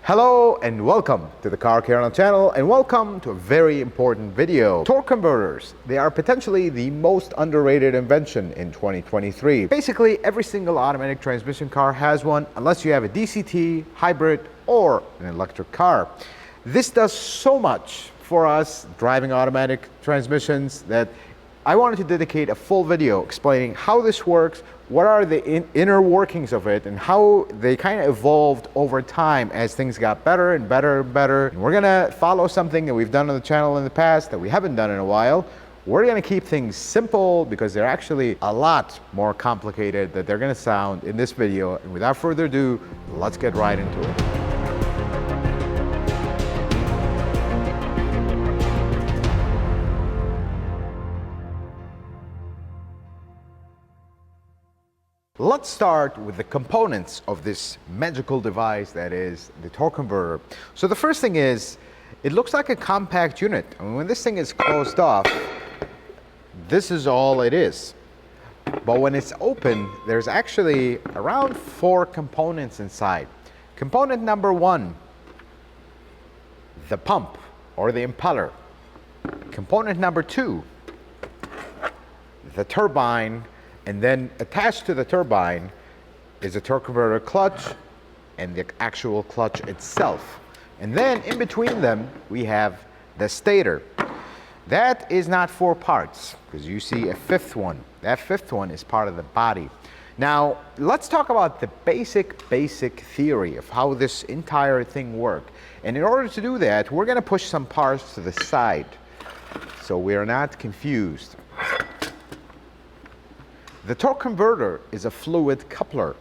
Hello and welcome to the Car Care channel, and welcome to a very important video. Torque converters, they are potentially the most underrated invention in 2023. Basically, every single automatic transmission car has one, unless you have a DCT, hybrid, or an electric car. This does so much for us driving automatic transmissions that I wanted to dedicate a full video explaining how this works, what are the inner workings of it, and how they kind of evolved over time as things got better and better and better. And we're gonna follow something that we've done on the channel in the past that we haven't done in a while. We're gonna keep things simple because they're actually a lot more complicated than they're gonna sound in this video. And without further ado, let's get right into it. Let's start with the components of this magical device that is the torque converter. So the first thing is, it looks like a compact unit. I mean, when this thing is closed off, this is all it is. But when it's open, there's actually around 4 components inside. Component number 1, the pump or the impeller. Component number 2, the turbine. And then attached to the turbine is a torque converter clutch and the actual clutch itself. And then in between them, we have the stator. That is not 4 parts, because you see a 5th one. That 5th one is part of the body. Now, let's talk about the basic theory of how this entire thing works. And in order to do that, we're gonna push some parts to the side so we are not confused. The torque converter is a fluid coupler.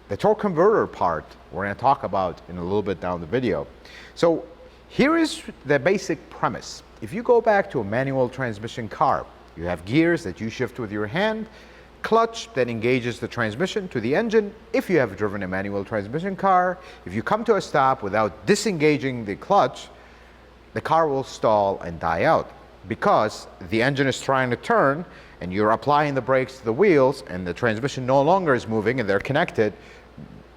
The torque converter part we're going to talk about in a little bit down the video. So here is the basic premise. If you go back to a manual transmission car, you have gears that you shift with your hand, clutch that engages the transmission to the engine. If you have driven a manual transmission car, if you come to a stop without disengaging the clutch, the car will stall and die out because the engine is trying to turn and you're applying the brakes to the wheels and the transmission no longer is moving and they're connected.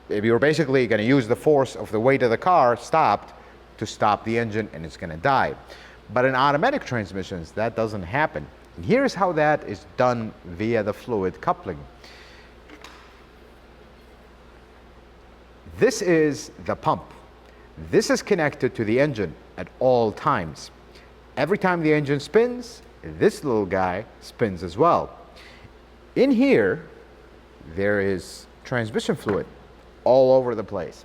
You're basically going to use the force of the weight of the car stopped to stop the engine, and it's going to die. But in automatic transmissions, that doesn't happen. And here's how that is done via the fluid coupling. This is the pump. This is connected to the engine at all times. Every time the engine spins, this little guy spins as well. In here, there is transmission fluid all over the place.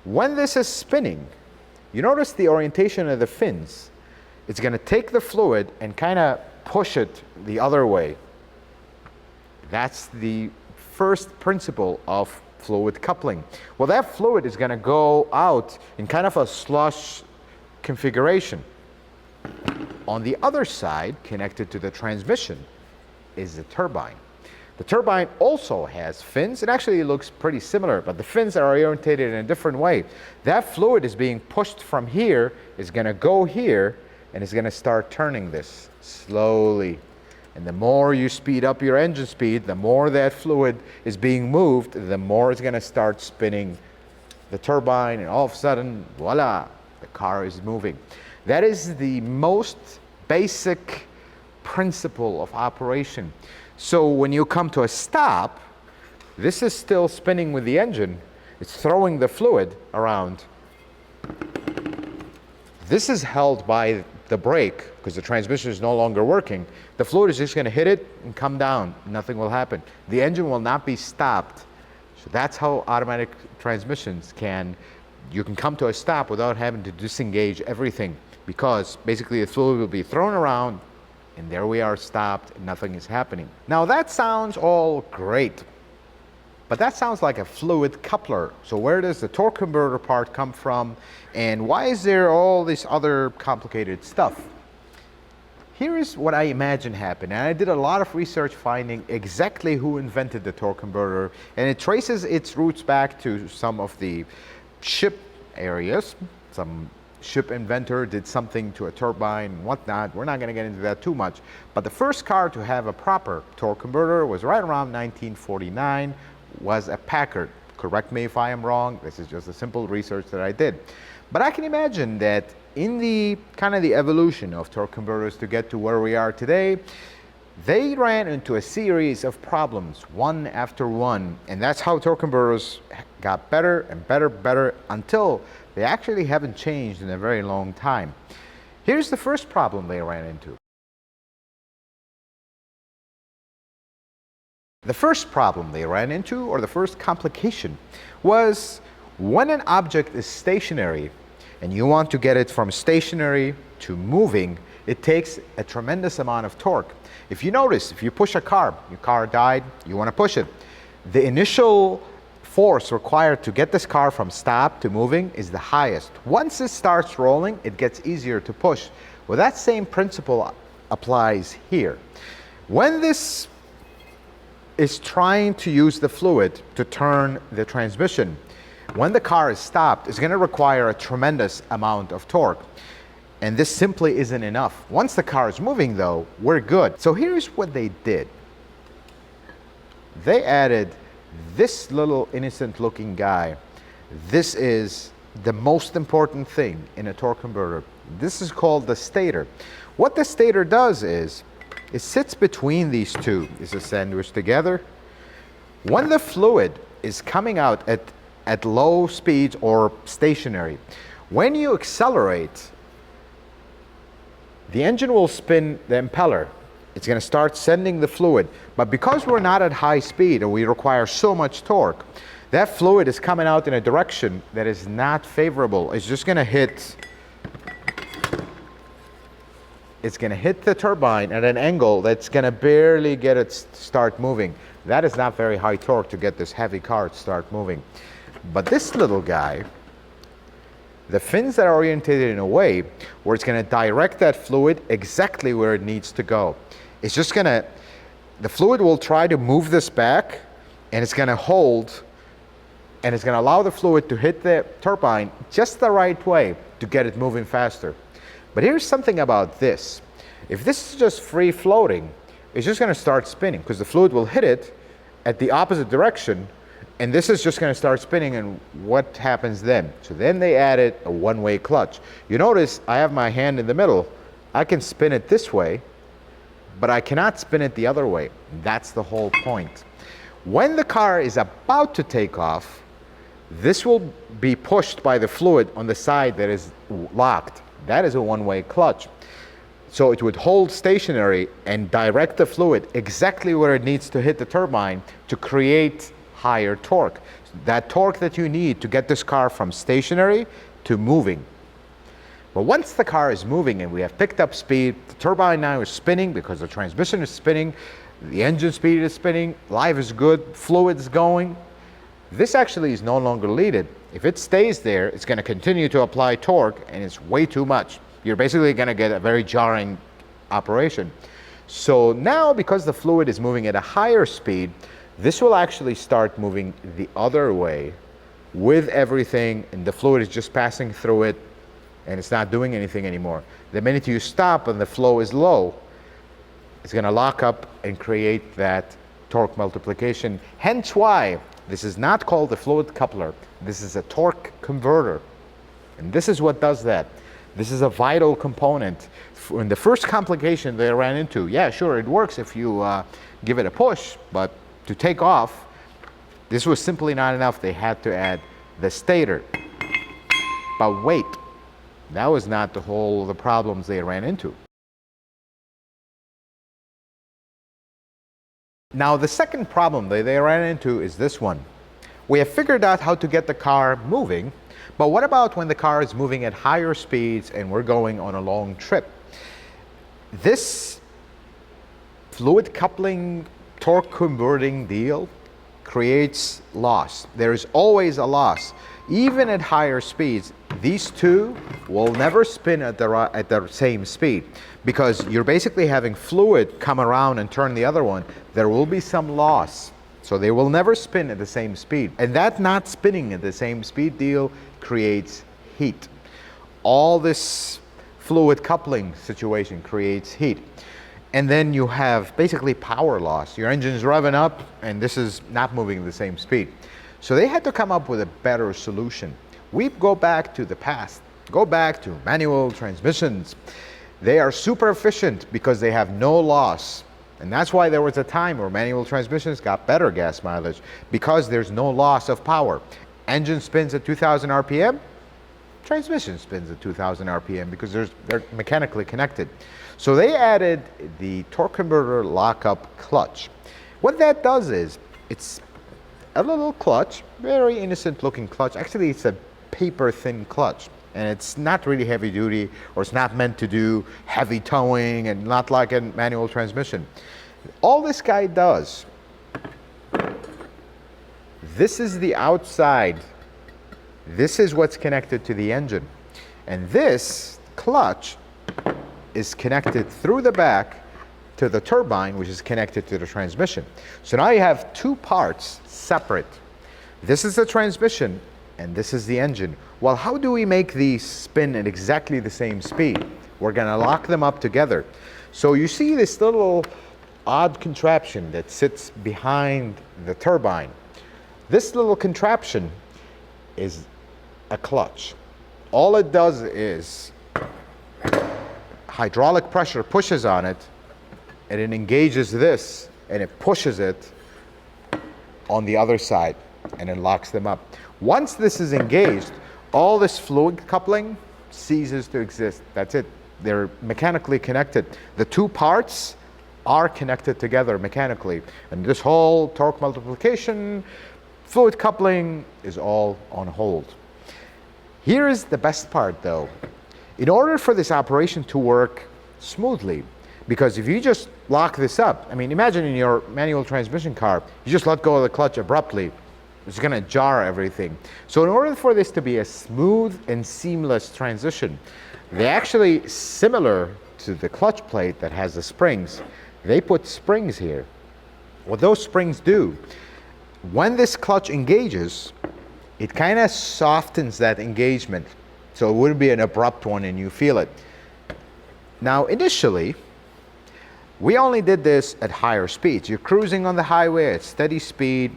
When this is spinning, you notice the orientation of the fins. It's going to take the fluid and kind of push it the other way. That's the first principle of fluid coupling. Well, that fluid is going to go out in kind of a slush configuration. On the other side, connected to the transmission, is the turbine. The turbine also has fins. It actually looks pretty similar, but the fins are orientated in a different way. That fluid is being pushed from here, is going to go here, and is going to start turning this slowly. And the more you speed up your engine speed, the more that fluid is being moved, the more it's going to start spinning the turbine, and all of a sudden, voila, the car is moving. That is the most basic principle of operation. So when you come to a stop, this is still spinning with the engine. It's throwing the fluid around. This is held by the brake because the transmission is no longer working. The fluid is just going to hit it and come down. Nothing will happen. The engine will not be stopped. So that's how automatic transmissions you can come to a stop without having to disengage everything, because basically the fluid will be thrown around and there we are, stopped, and nothing is happening. Now that sounds all great, but that sounds like a fluid coupler. So where does the torque converter part come from, and why is there all this other complicated stuff? Here is what I imagine happened, and I did a lot of research finding exactly who invented the torque converter, and it traces its roots back to some of the ship areas. Some ship inventor did something to a turbine and whatnot. We're not going to get into that too much. But the first car to have a proper torque converter was right around 1949, was a Packard Correct me if I am wrong. This is just a simple research that I did. But I can imagine that in the kind of the evolution of torque converters to get to where we are today, they ran into a series of problems, one after one, and that's how torque converters got better and better until they actually haven't changed in a very long time. Here's the first problem they ran into. The first problem they ran into, or the first complication, was when an object is stationary and you want to get it from stationary to moving, it takes a tremendous amount of torque. If you notice, if you push a car, your car died, you want to push it. The initial force required to get this car from stop to moving is the highest. Once it starts rolling, it gets easier to push. Well, that same principle applies here. When this is trying to use the fluid to turn the transmission, when the car is stopped, it's going to require a tremendous amount of torque. And this simply isn't enough. Once the car is moving though, we're good. So here's what they did. They added this little innocent looking guy. This is the most important thing in a torque converter. This is called the stator. What the stator does is, it sits between these two. This is sandwiched together. When the fluid is coming out at low speeds or stationary, when you accelerate, the engine will spin the impeller. It's going to start sending the fluid. But because we're not at high speed and we require so much torque, that fluid is coming out in a direction that is not favorable. It's just going to hit the turbine at an angle that's going to barely get it to start moving. That is not very high torque to get this heavy car to start moving. But this little guy, the fins that are orientated in a way where it's going to direct that fluid exactly where it needs to go. It's just going to, the fluid will try to move this back, and it's going to hold, and it's going to allow the fluid to hit the turbine just the right way to get it moving faster. But here's something about this. If this is just free floating, it's just going to start spinning because the fluid will hit it at the opposite direction, and this is just going to start spinning, and what happens then? So then they added a one-way clutch. You notice I have my hand in the middle. I can spin it this way, but I cannot spin it the other way. That's the whole point. When the car is about to take off, this will be pushed by the fluid on the side that is locked. That is a one-way clutch. So it would hold stationary and direct the fluid exactly where it needs to hit the turbine to create higher torque. That torque that you need to get this car from stationary to moving. But once the car is moving and we have picked up speed, the turbine now is spinning because the transmission is spinning, the engine speed is spinning, life is good, fluid is going. This actually is no longer needed. If it stays there, it's going to continue to apply torque, and it's way too much. You're basically going to get a very jarring operation. So now, because the fluid is moving at a higher speed, this will actually start moving the other way with everything, and the fluid is just passing through it, and it's not doing anything anymore. The minute you stop and the flow is low, it's going to lock up and create that torque multiplication. Hence why this is not called a fluid coupler. This is a torque converter. And this is what does that. This is a vital component. In the first complication they ran into, yeah, sure, it works if you give it a push, but to take off, this was simply not enough. They had to add the stator. But wait, that was not the whole of the problems they ran into. Now, the second problem they ran into is this one. We have figured out how to get the car moving, but what about when the car is moving at higher speeds and we're going on a long trip? This fluid coupling, torque converting deal creates loss. There is always a loss. Even at higher speeds, these two will never spin at the same speed because you're basically having fluid come around and turn the other one. There will be some loss. So they will never spin at the same speed. And that not spinning at the same speed deal creates heat. All this fluid coupling situation creates heat. And then you have basically power loss. Your engine's revving up and this is not moving at the same speed. So they had to come up with a better solution. We go back to the past, go back to manual transmissions. They are super efficient because they have no loss. And that's why there was a time where manual transmissions got better gas mileage, because there's no loss of power. Engine spins at 2,000 RPM, transmission spins at 2,000 RPM because they're mechanically connected. So they added the torque converter lockup clutch. What that does is, it's a little clutch, very innocent looking clutch. Actually, it's a paper thin clutch, and it's not really heavy duty, or it's not meant to do heavy towing, and not like a manual transmission. All this guy does, this is the outside. This is what's connected to the engine. And this clutch is connected through the back to the turbine, which is connected to the transmission. So now you have two parts separate. This is the transmission, and this is the engine. Well, how do we make these spin at exactly the same speed? We're gonna lock them up together. So you see this little odd contraption that sits behind the turbine. This little contraption is a clutch. All it does is hydraulic pressure pushes on it, and it engages this, and it pushes it on the other side, and it locks them up. Once this is engaged, all this fluid coupling ceases to exist. That's it. They're mechanically connected. The two parts are connected together mechanically, and this whole torque multiplication, fluid coupling is all on hold. Here is the best part though. In order for this operation to work smoothly, because if you just lock this up, I mean, imagine in your manual transmission car, you just let go of the clutch abruptly, it's gonna jar everything. So in order for this to be a smooth and seamless transition, they actually, similar to the clutch plate that has the springs, they put springs here. What those springs do, when this clutch engages, it kind of softens that engagement, so it wouldn't be an abrupt one and you feel it. Now initially, we only did this at higher speeds. You're cruising on the highway at steady speed.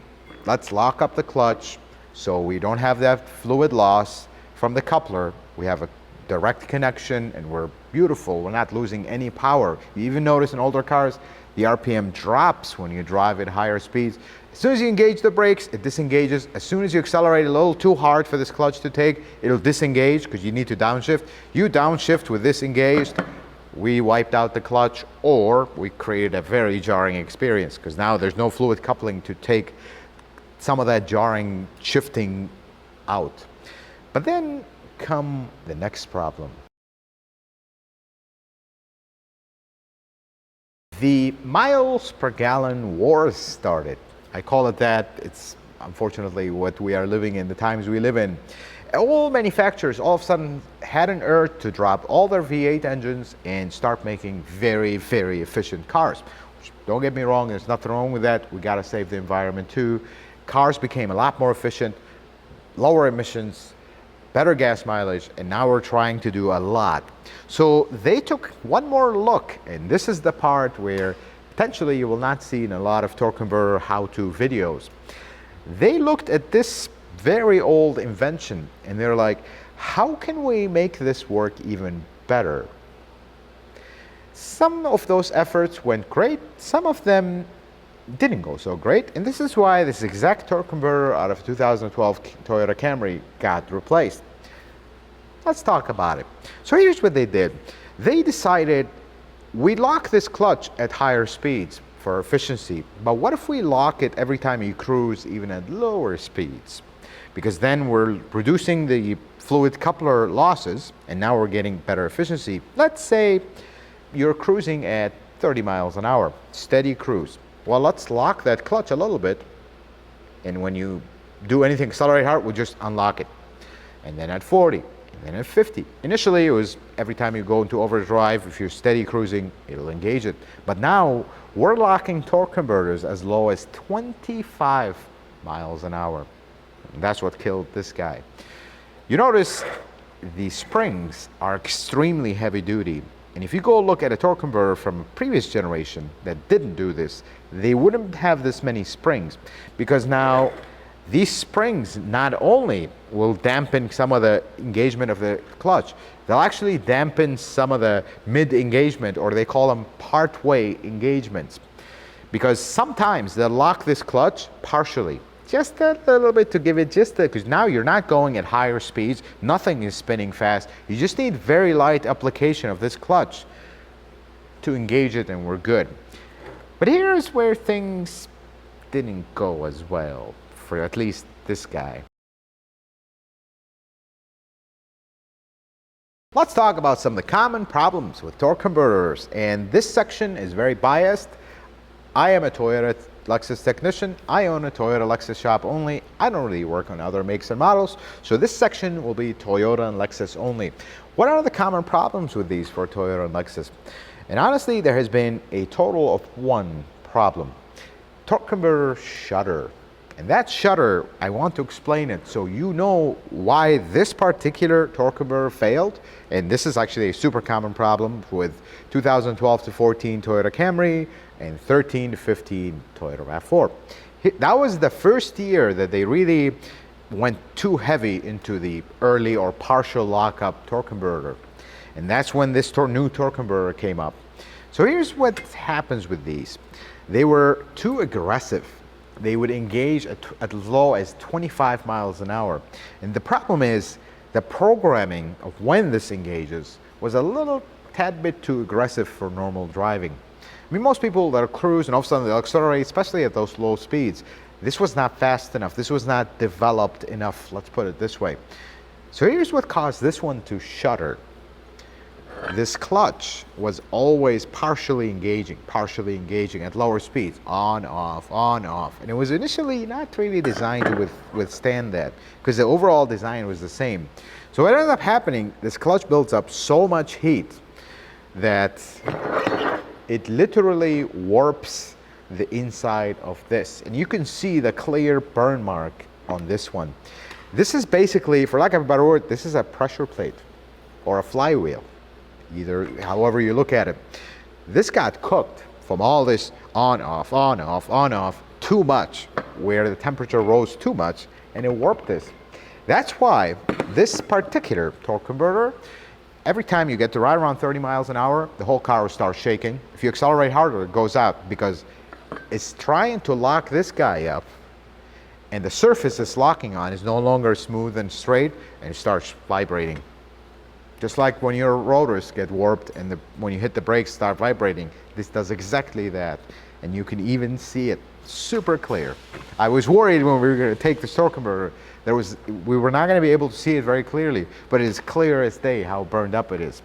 Let's lock up the clutch so we don't have that fluid loss from the coupler. We have a direct connection and we're beautiful. We're not losing any power. You even notice in older cars, the RPM drops when you drive at higher speeds. As soon as you engage the brakes, it disengages. As soon as you accelerate a little too hard for this clutch to take, it'll disengage because you need to downshift. You downshift with this engaged, we wiped out the clutch, or we created a very jarring experience because now there's no fluid coupling to take some of that jarring shifting out. But then come the next problem. The miles per gallon wars started. I call it that. It's unfortunately what we are living in, the times we live in. All manufacturers all of a sudden had an urge to drop all their V8 engines and start making very, very efficient cars. Don't get me wrong, there's nothing wrong with that. We gotta save the environment too. Cars became a lot more efficient, lower emissions, better gas mileage, and now we're trying to do a lot. So they took one more look, and this is the part where potentially you will not see in a lot of torque converter how-to videos. They looked at this very old invention, and they're like, how can we make this work even better? Some of those efforts went great, some of them didn't go so great, and this is why this exact torque converter out of 2012 Toyota Camry got replaced. Let's talk about it. So here's what they did. They decided we lock this clutch at higher speeds for efficiency, but what if we lock it every time you cruise even at lower speeds? Because then we're reducing the fluid coupler losses and now we're getting better efficiency. Let's say you're cruising at 30 miles an hour, steady cruise. Well, let's lock that clutch a little bit, and when you do anything accelerate hard, we'll just unlock it. And then at 40, and then at 50. Initially, it was every time you go into overdrive, if you're steady cruising, it'll engage it. But now, we're locking torque converters as low as 25 miles an hour. And that's what killed this guy. You notice the springs are extremely heavy duty. And if you go look at a torque converter from a previous generation that didn't do this, they wouldn't have this many springs, because now These springs not only will dampen some of the engagement of the clutch, they'll actually dampen some of the mid engagement, or they call them part-way engagements. Because sometimes they'll lock this clutch partially, just a little bit to give it because now you're not going at higher speeds, nothing is spinning fast. You just need very light application of this clutch to engage it and we're good. But here's where things didn't go as well for at least this guy. Let's talk about some of the common problems with torque converters, and this section is very biased. I am a Toyota Lexus technician. I own a Toyota Lexus shop only. I don't really work on other makes and models, so this section will be Toyota and Lexus only. What are the common problems with these for Toyota and Lexus? And honestly, there has been a total of one problem. Torque converter shutter. And that shutter, I want to explain it so you know why this particular torque converter failed. And this is actually a super common problem with 2012 to 14 Toyota Camry and 13 to 15 Toyota RAV4. That was the first year that they really went too heavy into the early or partial lockup torque converter. And that's when this new torque converter came up. So here's what happens with these. They were too aggressive. They would engage at as low as 25 miles an hour. And the problem is the programming of when this engages was a little tad bit too aggressive for normal driving. I mean, most people that are cruise and all of a sudden they'll accelerate, especially at those low speeds. This was not fast enough. This was not developed enough, let's put it this way. So here's what caused this one to shutter. This clutch was always partially engaging at lower speeds, on, off, on, off. And it was initially not really designed to withstand that, because the overall design was the same. So what ended up happening, this clutch builds up so much heat that it literally warps the inside of this. And you can see the clear burn mark on this one. This is basically, for lack of a better word, this is a pressure plate or a flywheel. Either however you look at it. This got cooked from all this on, off, on, off, on, off, too much, where the temperature rose too much, and it warped this. That's why this particular torque converter, every time you get to right around 30 miles an hour, the whole car will start shaking. If you accelerate harder, it goes out, because it's trying to lock this guy up, and the surface it's locking on is no longer smooth and straight, and it starts vibrating. Just like when your rotors get warped and when you hit the brakes start vibrating, this does exactly that. And you can even see it super clear. I was worried when we were going to take the torque converter, we were not going to be able to see it very clearly, but it is clear as day how burned up it is.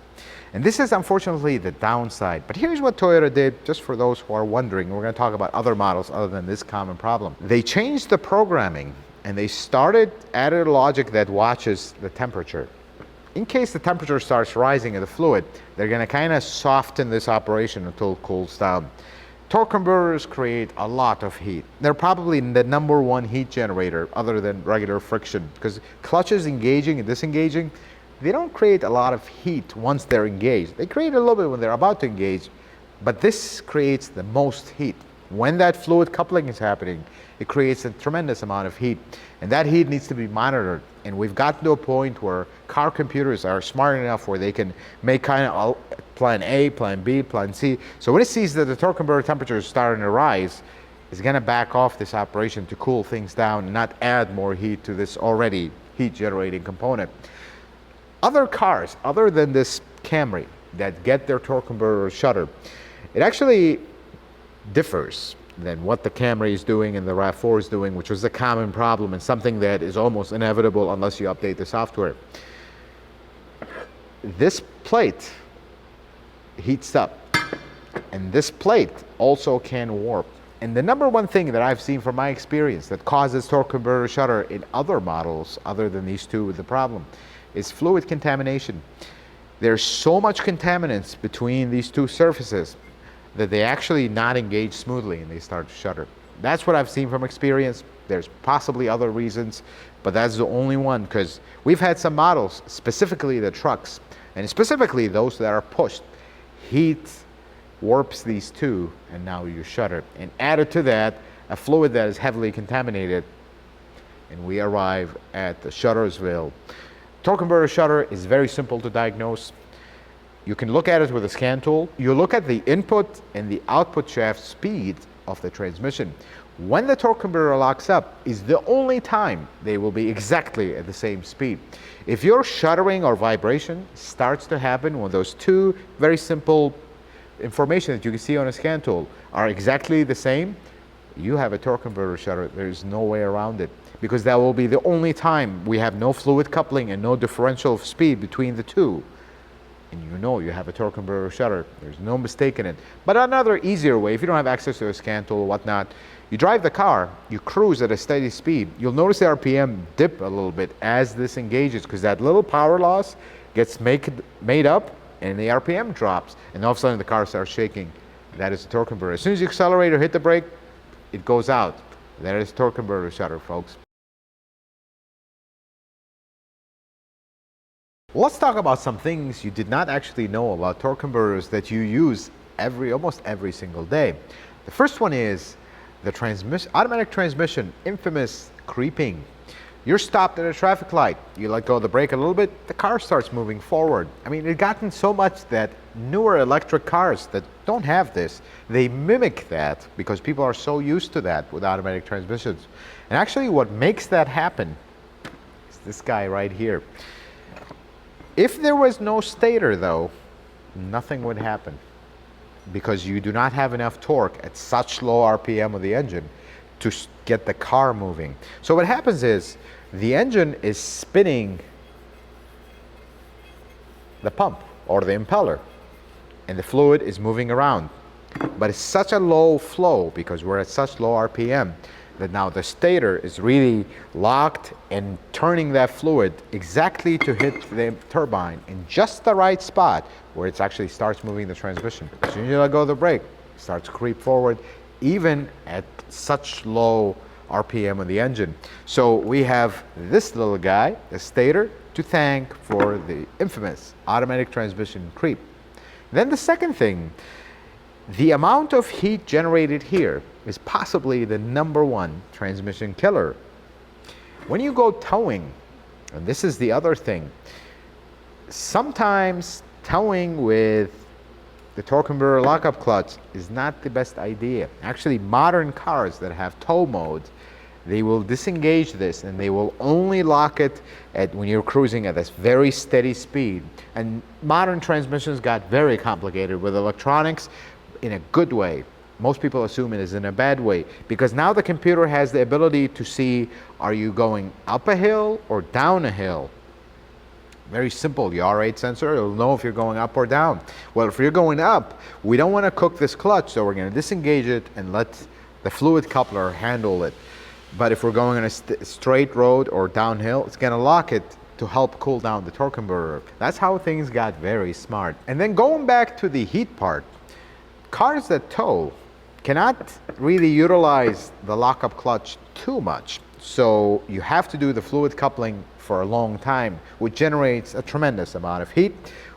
And this is unfortunately the downside. But here's what Toyota did, just for those who are wondering. We're going to talk about other models other than this common problem. They changed the programming and they added a logic that watches the temperature. In case the temperature starts rising in the fluid, they're going to kind of soften this operation until it cools down. Torque converters create a lot of heat. They're probably the #1 heat generator other than regular friction, because clutches engaging and disengaging, they don't create a lot of heat once they're engaged. They create a little bit when they're about to engage, but this creates the most heat. When that fluid coupling is happening, it creates a tremendous amount of heat, and that heat needs to be monitored. And we've gotten to a point where car computers are smart enough where they can make kind of plan A, plan B, plan C. So when it sees that the torque converter temperature is starting to rise, it's going to back off this operation to cool things down and not add more heat to this already heat generating component. Other cars, other than this Camry, that get their torque converter shutter, it actually differs than what the Camry is doing and the RAV4 is doing, which was a common problem and something that is almost inevitable unless you update the software. This plate heats up, and this plate also can warp. And the #1 thing that I've seen from my experience that causes torque converter shutter in other models, other than these two with the problem, is fluid contamination. There's so much contaminants between these two surfaces that they actually not engage smoothly and they start to shutter. That's what I've seen from experience. There's possibly other reasons, but that's the only one, because we've had some models, specifically the trucks, and specifically those that are pushed. Heat warps these two, and now you shutter. And added to that, a fluid that is heavily contaminated, and we arrive at the Shuttersville. Torque converter shutter is very simple to diagnose. You can look at it with a scan tool. You look at the input and the output shaft speed of the transmission. When the torque converter locks up is the only time they will be exactly at the same speed. If your shuttering or vibration starts to happen when those two very simple information that you can see on a scan tool are exactly the same, you have a torque converter shutter. There's no way around it, because that will be the only time we have no fluid coupling and no differential of speed between the two. And you know you have a torque converter shutter. There's no mistake in it. But another easier way, if you don't have access to a scan tool or whatnot, you drive the car, you cruise at a steady speed. You'll notice the RPM dip a little bit as this engages, because that little power loss gets made up and the RPM drops, and all of a sudden the car starts shaking. That is the torque converter. As soon as you accelerate or hit the brake, it goes out. That is torque converter shutter, folks. Let's talk about some things you did not actually know about torque converters that you use almost every single day. The first one is the automatic transmission, infamous creeping. You're stopped at a traffic light. You let go of the brake a little bit, the car starts moving forward. I mean, it's gotten so much that newer electric cars that don't have this, they mimic that because people are so used to that with automatic transmissions. And actually what makes that happen is this guy right here. If there was no stator though, nothing would happen, because you do not have enough torque at such low RPM of the engine to get the car moving. So what happens is the engine is spinning the pump or the impeller, and the fluid is moving around. But it's such a low flow because we're at such low RPM that now the stator is really locked and turning that fluid exactly to hit the turbine in just the right spot where it actually starts moving the transmission. As soon as you let go of the brake, it starts to creep forward, even at such low RPM of the engine. So we have this little guy, the stator, to thank for the infamous automatic transmission creep. Then the second thing, the amount of heat generated here is possibly the #1 transmission killer. When you go towing, and this is the other thing, sometimes towing with the torque converter lockup clutch is not the best idea. Actually, modern cars that have tow mode, they will disengage this and they will only lock it when you're cruising at this very steady speed. And modern transmissions got very complicated with electronics in a good way. Most people assume it is in a bad way, because now the computer has the ability to see, are you going up a hill or down a hill? Very simple, the R8 sensor, it'll know if you're going up or down. Well, if you're going up, we don't want to cook this clutch, so we're going to disengage it and let the fluid coupler handle it. But if we're going on a straight road or downhill, it's going to lock it to help cool down the torque converter. That's how things got very smart. And then going back to the heat part, cars that tow cannot really utilize the lockup clutch too much. So you have to do the fluid coupling for a long time, which generates a tremendous amount of heat,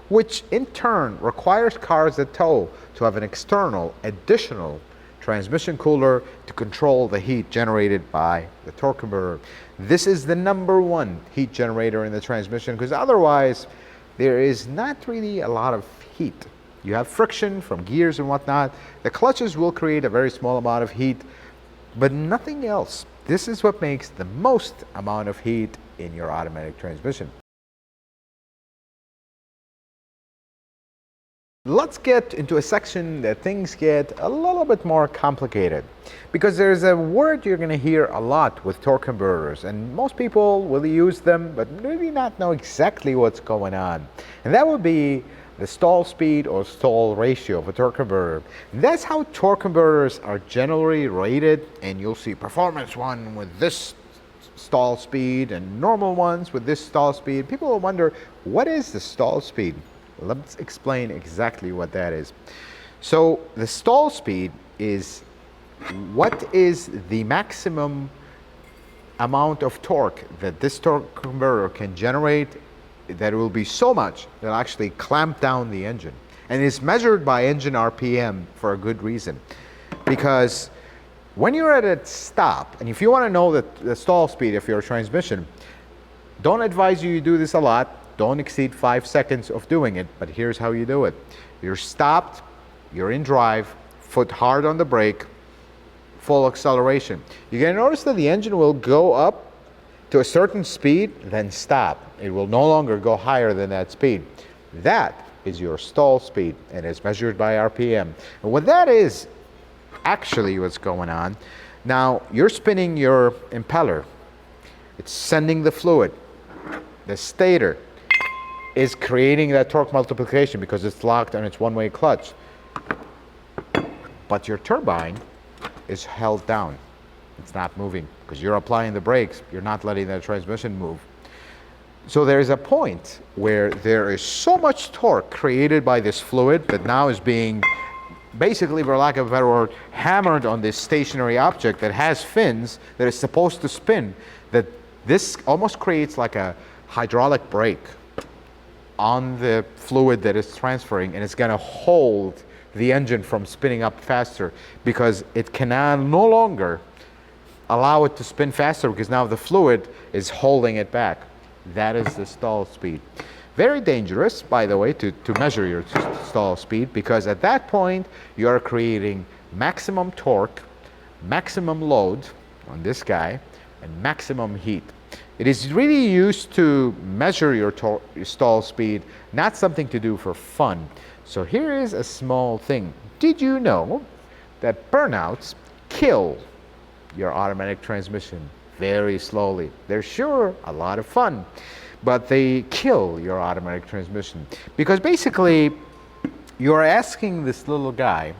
which in turn requires cars that tow to have an external, additional transmission cooler to control the heat generated by the torque converter. This is the #1 heat generator in the transmission, because otherwise there is not really a lot of heat. You have friction from gears and whatnot. The clutches will create a very small amount of heat, but nothing else. This is what makes the most amount of heat in your automatic transmission. Let's get into a section that things get a little bit more complicated, because there's a word you're going to hear a lot with torque converters, and most people will use them but maybe not know exactly what's going on. And that would be the stall speed or stall ratio of a torque converter. And that's how torque converters are generally rated, and you'll see performance one with this stall speed and normal ones with this stall speed. People will wonder, what is the stall speed? Let's explain exactly what that is. So the stall speed is what is the maximum amount of torque that this torque converter can generate, that it will be so much that it'll actually clamp down the engine. And it's measured by engine RPM for a good reason, because When you're at a stop, and if you want to know the stall speed of your transmission, don't advise you do this a lot. Don't exceed 5 seconds of doing it, but here's how you do it. You're stopped, you're in drive, foot hard on the brake, full acceleration. You're going to notice that the engine will go up to a certain speed, then stop. It will no longer go higher than that speed. That is your stall speed, and it's measured by RPM. And what that is actually what's going on, now you're spinning your impeller. It's sending the fluid. The stator is creating that torque multiplication because it's locked on its one-way clutch. But your turbine is held down. It's not moving because you're applying the brakes. You're not letting that transmission move. So there is a point where there is so much torque created by this fluid that now is being basically, for lack of a better word, hammered on this stationary object that has fins that is supposed to spin, that this almost creates like a hydraulic brake on the fluid that is transferring, and it's going to hold the engine from spinning up faster because it cannot no longer allow it to spin faster because now the fluid is holding it back. That is the stall speed. Very dangerous, by the way, to measure your stall speed, because at that point you are creating maximum torque, maximum load on this guy, and maximum heat. It is really used to measure your stall speed, not something to do for fun. So here is a small thing. Did you know that burnouts kill your automatic transmission very slowly? They're sure a lot of fun, but they kill your automatic transmission because basically you're asking this little guy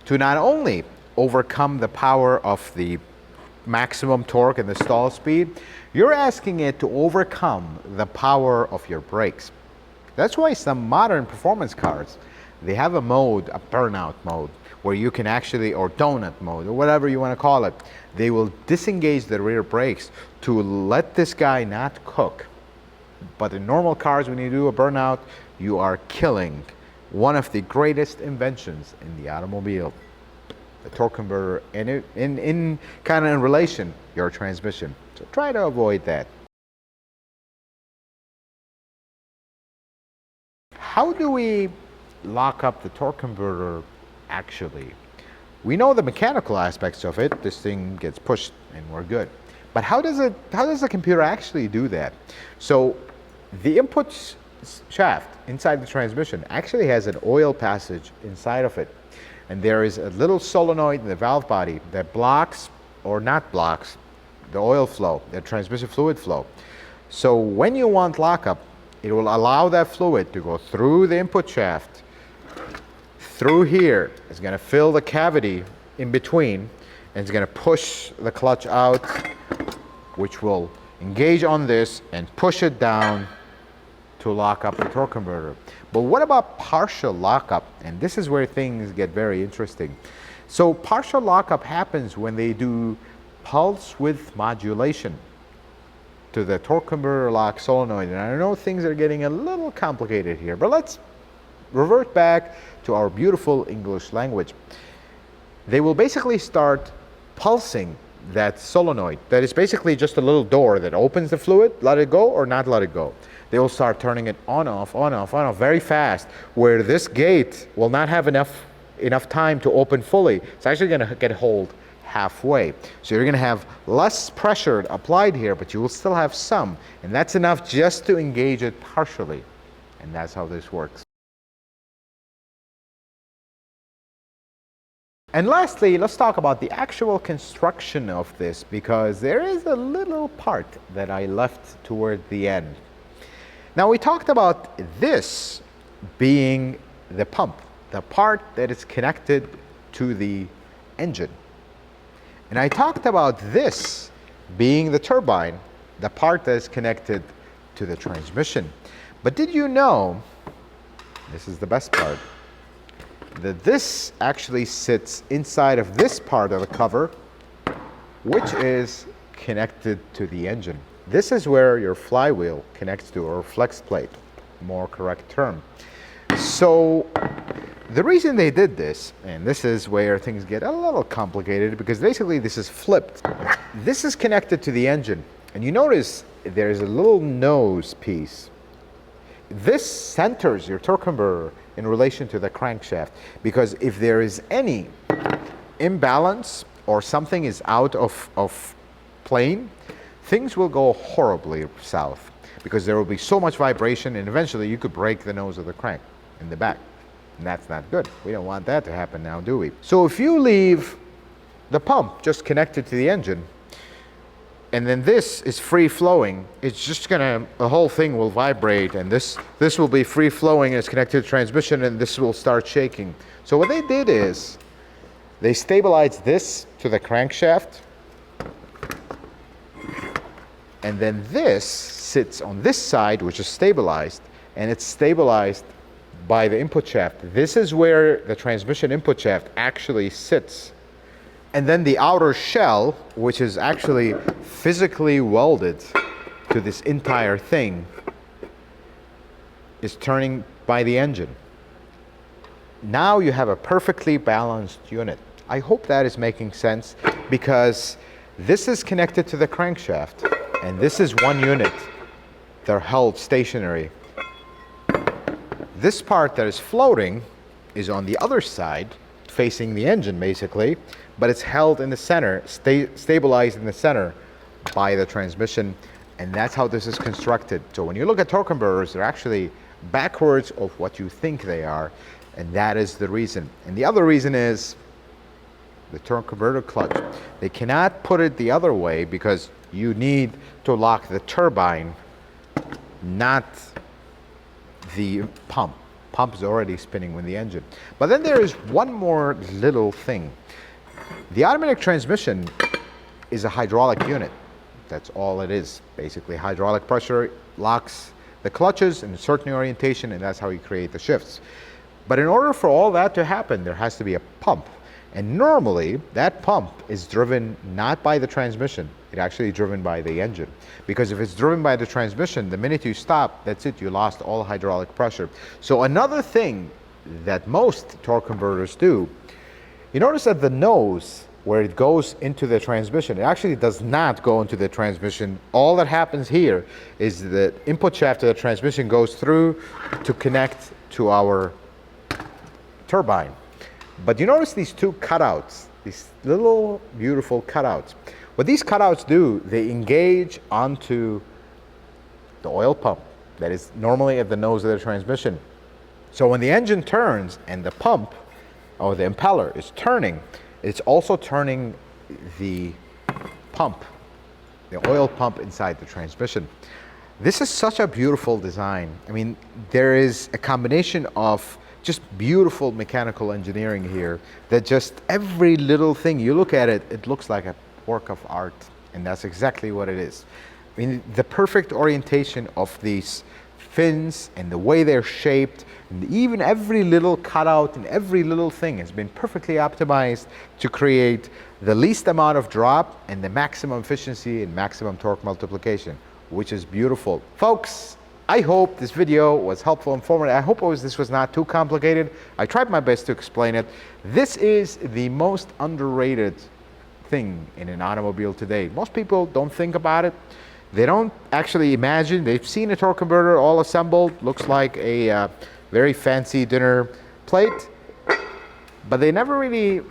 to not only overcome the power of the maximum torque and the stall speed, you're asking it to overcome the power of your brakes. That's why some modern performance cars, they have a mode, a burnout mode, where you can actually, or donut mode, or whatever you want to call it, they will disengage the rear brakes to let this guy not cook. But in normal cars, when you do a burnout, you are killing one of the greatest inventions in the automobile, the torque converter, and in kind of in relation, your transmission. So try to avoid that. How do we lock up the torque converter actually? We know the mechanical aspects of it. This thing gets pushed and we're good. But how does the computer actually do that? So the input shaft inside the transmission actually has an oil passage inside of it. And there is a little solenoid in the valve body that blocks or not blocks the oil flow, the transmission fluid flow. So when you want lockup, it will allow that fluid to go through the input shaft, through here. It's going to fill the cavity in between, and it's going to push the clutch out, which will engage on this and push it down to lock up the torque converter. But what about partial lockup? And this is where things get very interesting. So partial lockup happens when they do pulse width modulation to the torque converter lock solenoid. And I know things are getting a little complicated here, but let's revert back to our beautiful English language. They will basically start pulsing that solenoid. That is basically just a little door that opens the fluid, let it go or not let it go. They will start turning it on, off, on, off, on, off very fast, where this gate will not have enough time to open fully. It's actually going to get hold halfway. So you're going to have less pressure applied here, but you will still have some. And that's enough just to engage it partially. And that's how this works. And lastly, let's talk about the actual construction of this, because there is a little part that I left toward the end. Now, we talked about this being the pump, the part that is connected to the engine. And I talked about this being the turbine, the part that is connected to the transmission. But did you know, this is the best part, that this actually sits inside of this part of the cover, which is connected to the engine. This is where your flywheel connects to, or flex plate, more correct term. So The reason they did this, and this is where things get a little complicated, because basically this is flipped. This is connected to the engine, and you notice there's a little nose piece. This centers your torque converter in relation to the crankshaft, because if there is any imbalance or something is out of plane, things will go horribly south, because there will be so much vibration, and eventually you could break the nose of the crank in the back. And that's not good. We don't want that to happen now, do we? So if you leave the pump just connected to the engine, and then this is free flowing, it's just gonna, the whole thing will vibrate, and this will be free flowing, and it's connected to the transmission, and this will start shaking. So what they did is, they stabilized this to the crankshaft, and then this sits on this side, which is stabilized, and it's stabilized by the input shaft. This is where the transmission input shaft actually sits. And then the outer shell, which is actually physically welded to this entire thing, is turning by the engine. Now you have a perfectly balanced unit. I hope that is making sense, because this is connected to the crankshaft, and this is one unit. They're held stationary. This part that is floating is on the other side, facing the engine basically, but it's held in the center, stabilized in the center by the transmission, and that's how this is constructed. So when you look at torque converters, they're actually backwards of what you think they are, and that is the reason. And the other reason is the torque converter clutch. They cannot put it the other way, because you need to lock the turbine, not the pump. Pump is already spinning with the engine. But then there is one more little thing. The automatic transmission is a hydraulic unit. That's all it is. Basically, hydraulic pressure locks the clutches in a certain orientation, and that's how you create the shifts. But in order for all that to happen, there has to be a pump. And normally, that pump is driven not by the transmission. It's actually driven by the engine. Because if it's driven by the transmission, the minute you stop, that's it, you lost all hydraulic pressure. So another thing that most torque converters do, you notice that the nose, where it goes into the transmission, it actually does not go into the transmission. All that happens here is the input shaft of the transmission goes through to connect to our turbine. But you notice these two cutouts, these little beautiful cutouts. What these cutouts do, they engage onto the oil pump that is normally at the nose of the transmission. So when the engine turns and the pump, or the impeller, is turning, it's also turning the pump, the oil pump inside the transmission. This is such a beautiful design. I mean, there is a combination of just beautiful mechanical engineering here, that just every little thing you look at it, it looks like a work of art, and that's exactly what it is. I mean, the perfect orientation of these fins and the way they're shaped, and even every little cutout and every little thing has been perfectly optimized to create the least amount of drop and the maximum efficiency and maximum torque multiplication, which is beautiful. Folks, I hope this video was helpful, informative. I hope this was not too complicated. I tried my best to explain it. This is the most underrated thing in an automobile today. Most people don't think about it. They don't actually imagine. They've seen a torque converter all assembled, looks like a very fancy dinner plate, but they never really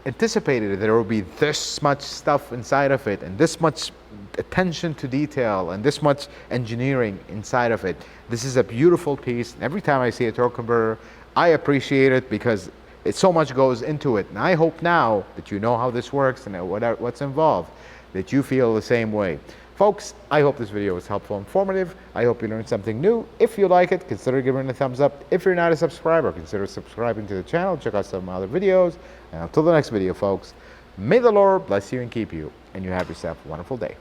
anticipated that there would be this much stuff inside of it, and this much attention to detail, and this much engineering inside of it. This is a beautiful piece. Every time I see a torque converter, I appreciate it, because so much goes into it. And I hope now that you know how this works and what's involved, that you feel the same way. Folks, I hope this video was helpful and informative. I hope you learned something new. If you like it, consider giving it a thumbs up. If you're not a subscriber, consider subscribing to the channel. Check out some of my other videos. And until the next video, folks, may the Lord bless you and keep you, and you have yourself a wonderful day.